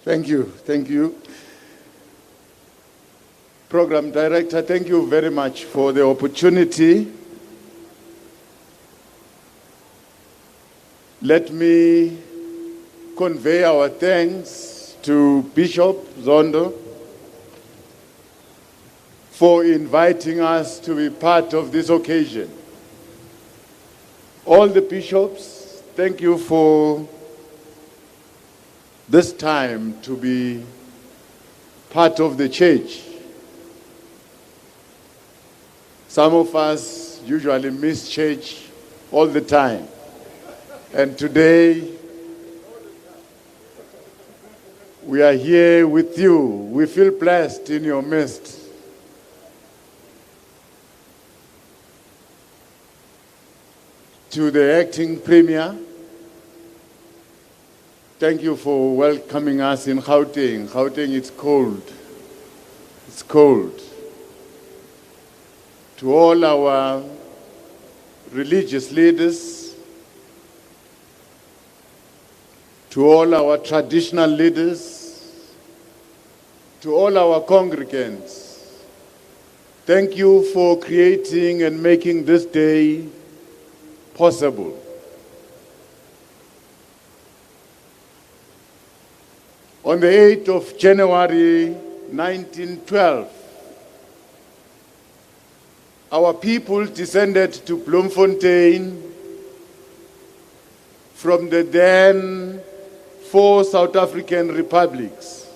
Thank you. Thank you. Program Director, thank you very much for the opportunity. Let me convey our thanks to Bishop Zondo for inviting us to be part of this occasion. All the bishops, thank you for this time to be part of the church. Some of us usually miss church all the time. And today, we are here with you. We feel blessed in your midst. To the acting premier, thank you for welcoming us in Gauteng. Gauteng, it's cold. It's cold. To all our religious leaders, to all our traditional leaders, to all our congregants, thank you for creating and making this day possible. On the 8th of January 1912, our people descended to Bloemfontein from the then 4 South African republics.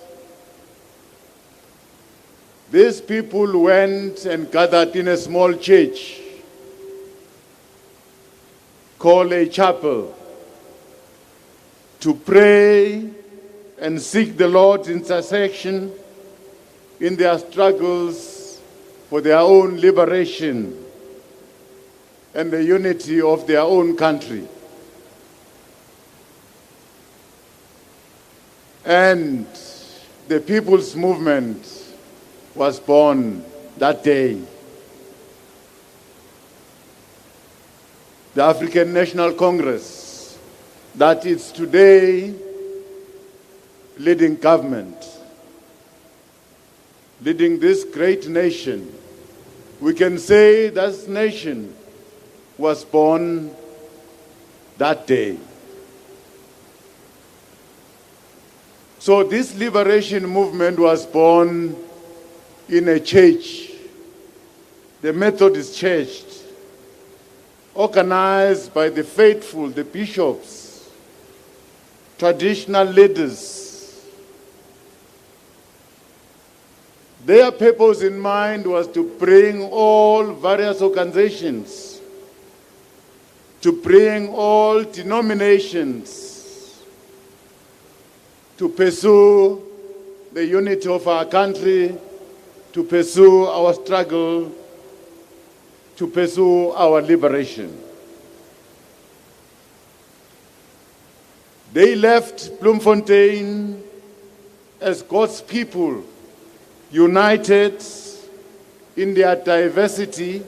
These people went and gathered in a small church called a chapel to pray and seek the Lord's intercession in their struggles for their own liberation and the unity of their own country. And the People's Movement was born that day. The African National Congress, that is today leading government, leading this great nation. We can say this nation was born that day. So this liberation movement was born in a church, the Methodist Church, organized by the faithful, the bishops, traditional leaders. Their purpose in mind was to bring all various organizations, to bring all denominations, to pursue the unity of our country, to pursue our struggle, to pursue our liberation. They left Bloemfontein as God's people, united in their diversity,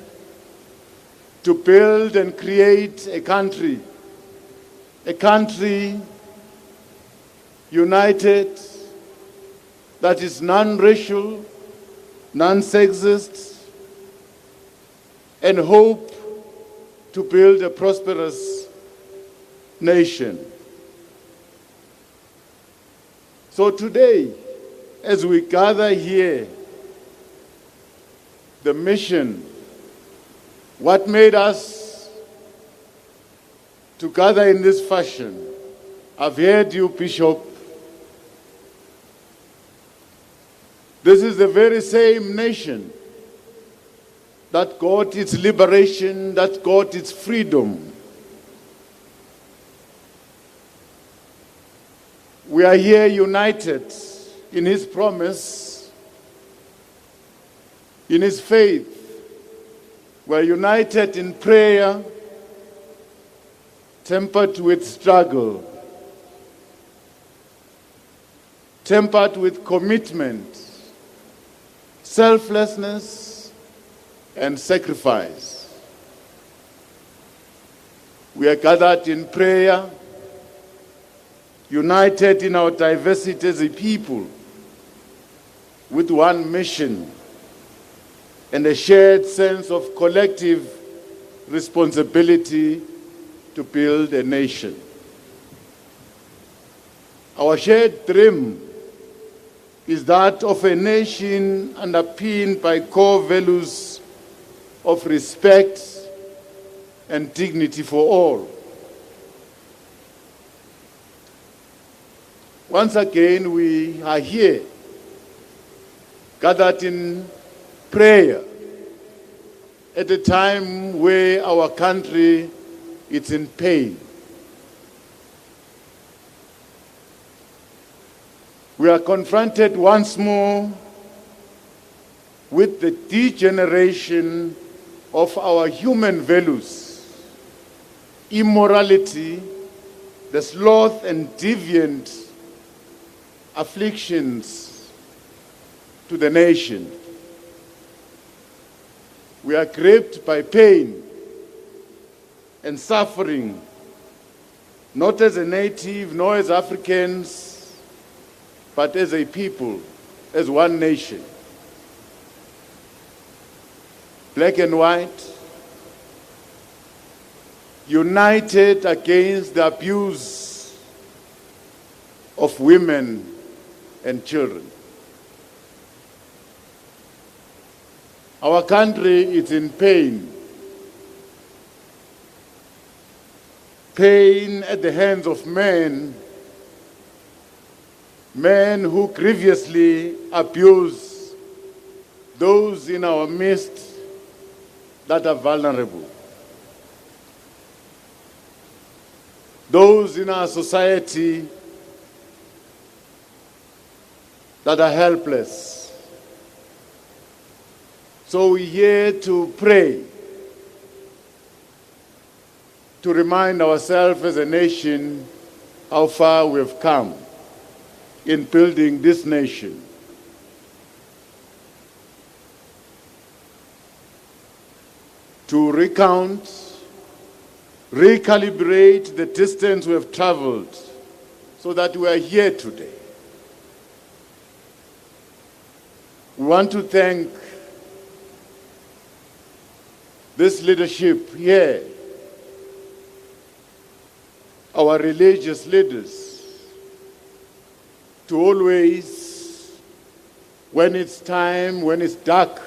to build and create a country united that is non-racial, non-sexist, and hope to build a prosperous nation. So today, as we gather here, the mission, what made us to gather in this fashion, I've heard you, Bishop. This is the very same nation that got its liberation, that got its freedom. We are here united in His promise, in His faith. We are united in prayer, tempered with struggle, tempered with commitment, selflessness, and sacrifice. We are gathered in prayer, united in our diversity as a people, with one mission and a shared sense of collective responsibility to build a nation. Our shared dream is that of a nation underpinned by core values of respect and dignity for all. Once again, we are here, gathered in prayer at a time where our country is in pain. We are confronted once more with the degeneration of our human values, immorality, the sloth and deviant afflictions to the nation. We are gripped by pain and suffering, not as a native, nor as Africans, but as a people, as one nation. Black and white, united against the abuse of women and children. Our country is in pain. Pain at the hands of men who grievously abuse those in our midst that are vulnerable. Those in our society that are helpless. So we're here to pray, to remind ourselves as a nation how far we've come in building this nation. To recount, recalibrate the distance we have traveled so that we are here today. We want to thank this leadership here, our religious leaders, to always, when it's time, when it's dark,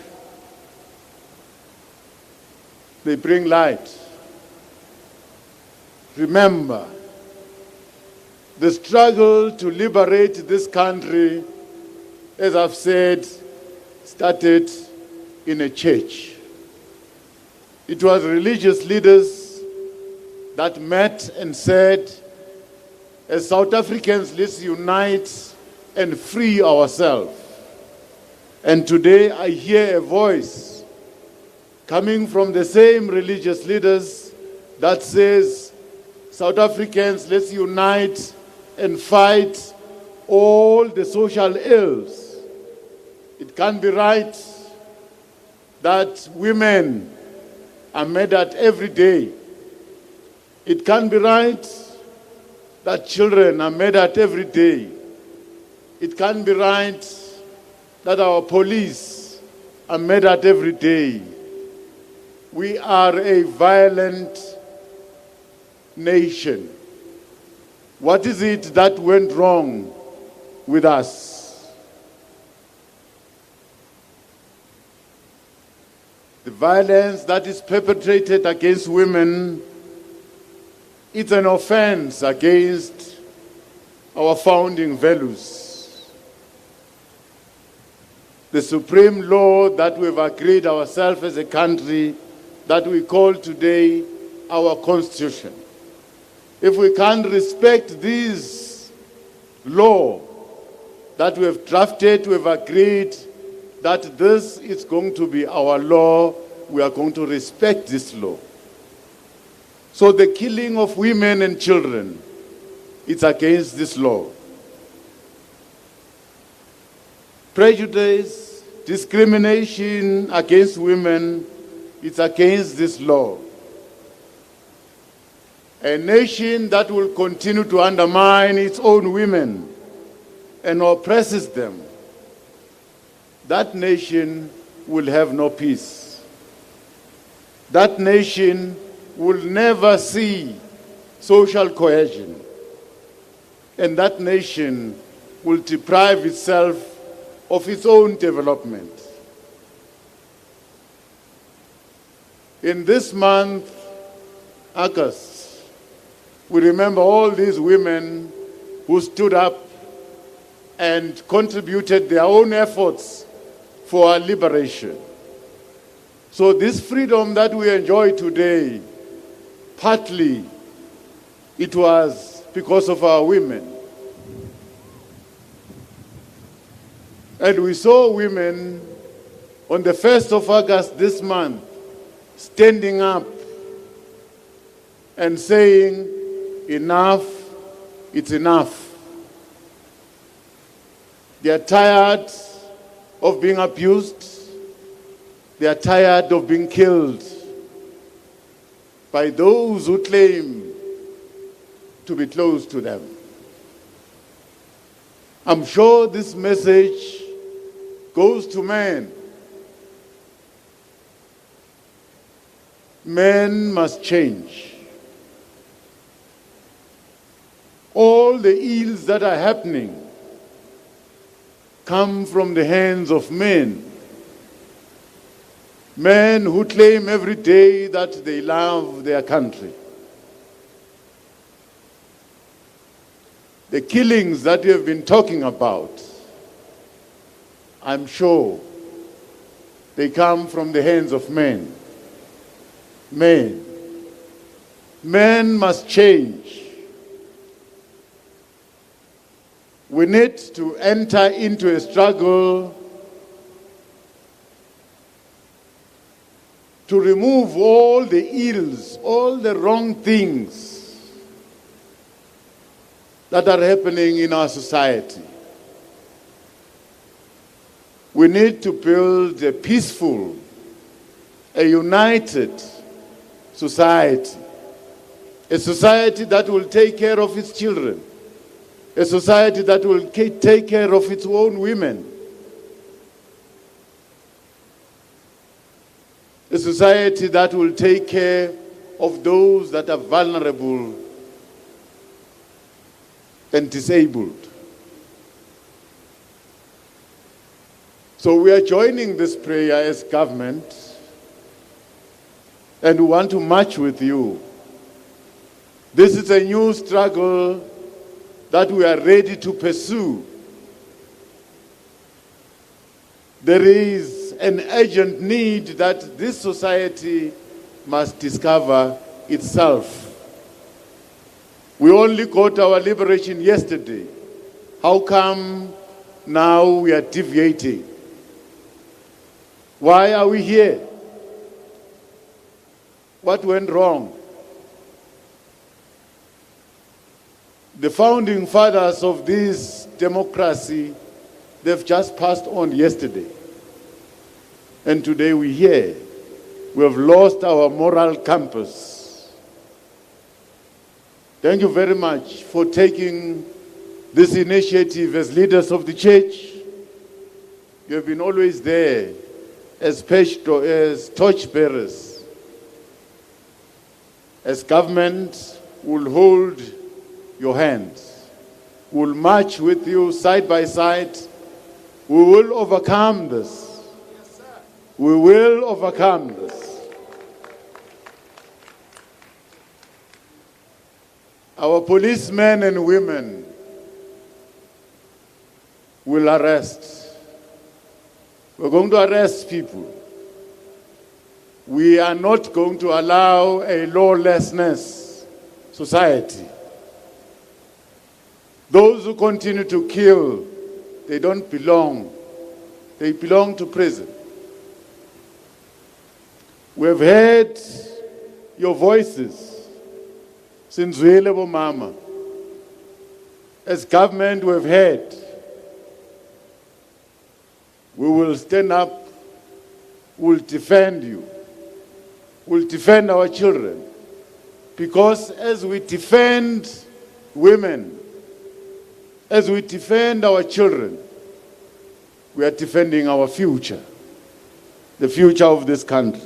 they bring light. Remember, the struggle to liberate this country, as I've said, started in a church. It was religious leaders that met and said, as South Africans, let's unite and free ourselves. And today I hear a voice coming from the same religious leaders that says, South Africans, let's unite and fight all the social ills. It can't be right that women are murdered every day. It can't be right that children are murdered every day. It can't be right that our police are murdered every day. We are a violent nation. What is it that went wrong with us? The violence that is perpetrated against women, it's an offense against our founding values. The supreme law that we've agreed ourselves as a country that we call today our Constitution. If we can't respect this law that we have drafted, we have agreed that this is going to be our law, we are going to respect this law. So the killing of women and children, it's against this law. Prejudice, discrimination against women, it's against this law. A nation that will continue to undermine its own women and oppresses them, that nation will have no peace. That nation will never see social cohesion. And that nation will deprive itself of its own development. In this month, August, we remember all these women who stood up and contributed their own efforts for our liberation. So this freedom that we enjoy today, partly it was because of our women. And we saw women on the 1st of August this month standing up and saying, enough, it's enough. They are tired of being abused. They are tired of being killed by those who claim to be close to them. I'm sure this message goes to men. Men must change. All the ills that are happening come from the hands of men. Men who claim every day that they love their country. The killings that we have been talking about, I'm sure they come from the hands of men. Men. Men must change. We need to enter into a struggle to remove all the ills, all the wrong things that are happening in our society. We need to build a peaceful, a united society. A society that will take care of its children. A society that will take care of its own women. A society that will take care of those that are vulnerable and disabled. So we are joining this prayer as government, and we want to march with you. This is a new struggle that we are ready to pursue. There is an urgent need that this society must discover itself. We only got our liberation yesterday. How come now we are deviating? Why are we here? What went wrong? The founding fathers of this democracy, they've just passed on yesterday. And today we're here. We have lost our moral compass. Thank you very much for taking this initiative as leaders of the church. You have been always there as torchbearers. As government, we'll hold your hands. We'll march with you side by side. We will overcome this. Yes, sir. We will overcome this. Our policemen and women will arrest. We're going to arrest people. We are not going to allow a lawlessness society. Those who continue to kill, they don't belong. They belong to prison. We have heard your voices since Zwelebo Mama. As government, we have heard. We will stand up. We'll defend you. We'll defend our children. Because as we defend women, as we defend our children, we are defending our future, the future of this country.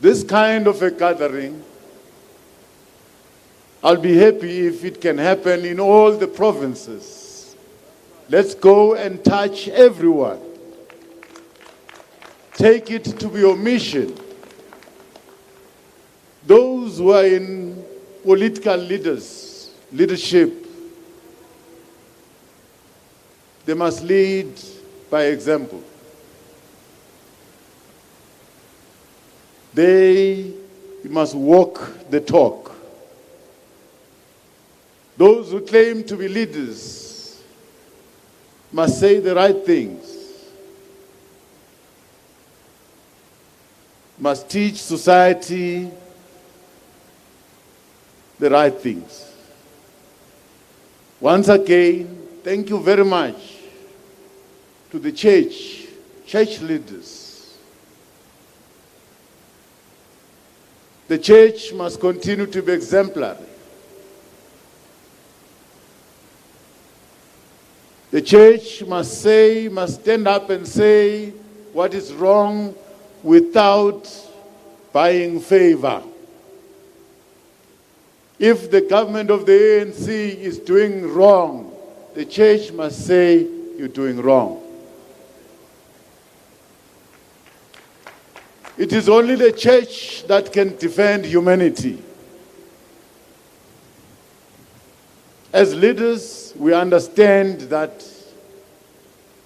This kind of a gathering, I'll be happy if it can happen in all the provinces. Let's go and touch everyone. Take it to be your mission. Those who are in political leadership, they must lead by example. They must walk the talk. Those who claim to be leaders must say the right things, must teach society the right things. Once again, thank you very much to the church leaders. The church must continue to be exemplary. The church must stand up and say what is wrong without buying favor. If the government of the ANC is doing wrong, the church must say, you're doing wrong. It is only the church that can defend humanity. As leaders, we understand that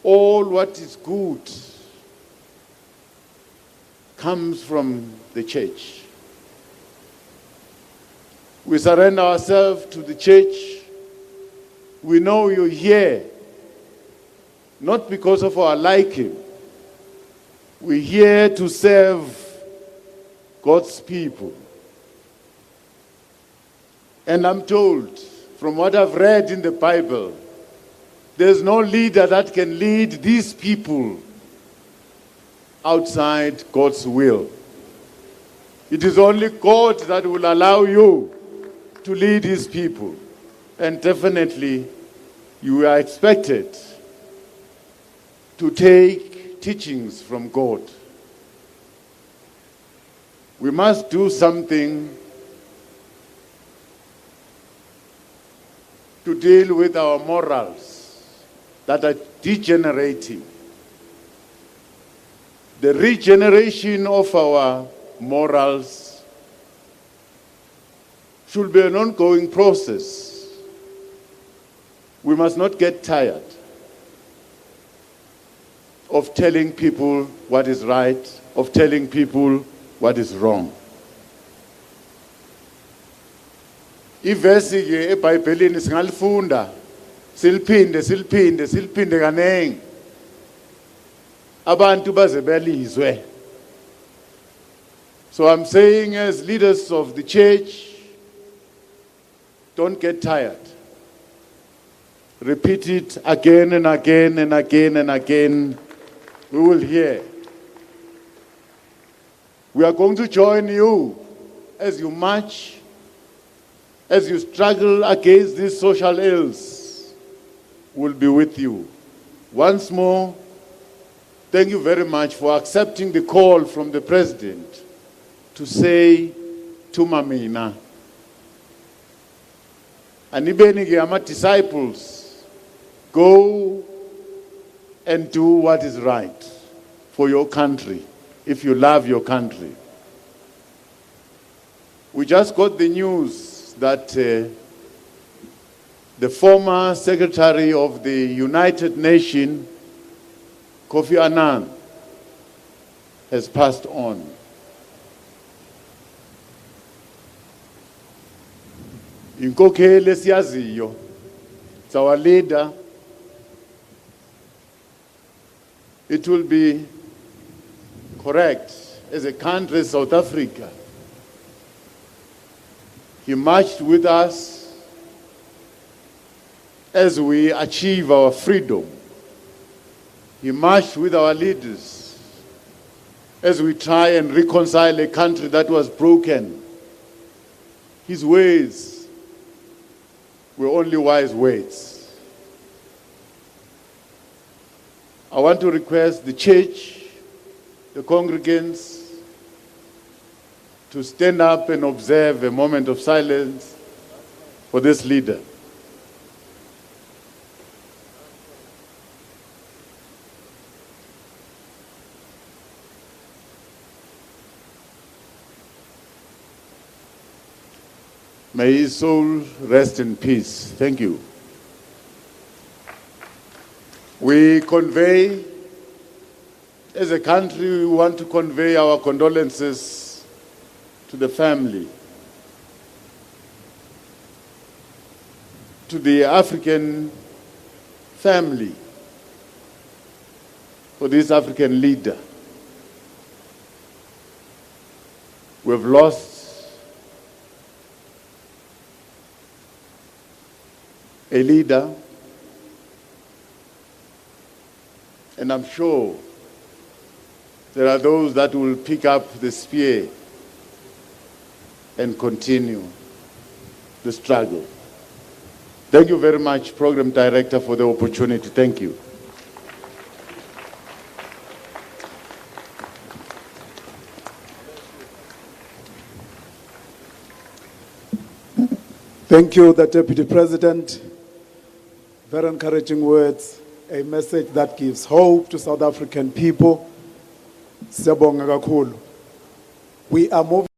all what is good comes from the church. We surrender ourselves to the church. We know you're here, not because of our liking. We're here to serve God's people. And I'm told, from what I've read in the Bible, there's no leader that can lead these people outside God's will. It is only God that will allow you to lead his people. And definitely, you are expected to take teachings from God. We must do something to deal with our morals that are degenerating. The regeneration of our morals should be an ongoing process. We must not get tired of telling people what is right, of telling people what is wrong. Ivesi ke eBhayibhelini singalifunda siliphinde kanengi abantu baze belizwe. So I'm saying, as leaders of the church, don't get tired. Repeat it again and again and again and again. We will hear. We are going to join you as you march, as you struggle against these social ills. We'll be with you. Once more, thank you very much for accepting the call from the President to say, Tuma mina. Anibeni ke ama disciples, go and do what is right for your country, if you love your country. We just got the news that the former Secretary of the United Nations, Kofi Annan, has passed on. Inkokheli esiyaziyo, it's our leader. It will be correct as a country, South Africa. He marched with us as we achieve our freedom. He marched with our leaders as we try and reconcile a country that was broken. His ways were only wise words. I want to request the church, the congregants, to stand up and observe a moment of silence for this leader. May his soul rest in peace. Thank you. We convey, as a country, we want to convey our condolences to the family, to the African family, for this African leader. We've lost a leader, and I'm sure there are those that will pick up the spear and continue the struggle. Thank you very much, Program Director, for the opportunity. Thank you. Thank you, the Deputy President. Very encouraging words, a message that gives hope to South African people. Siyabonga kakhulu. We are moving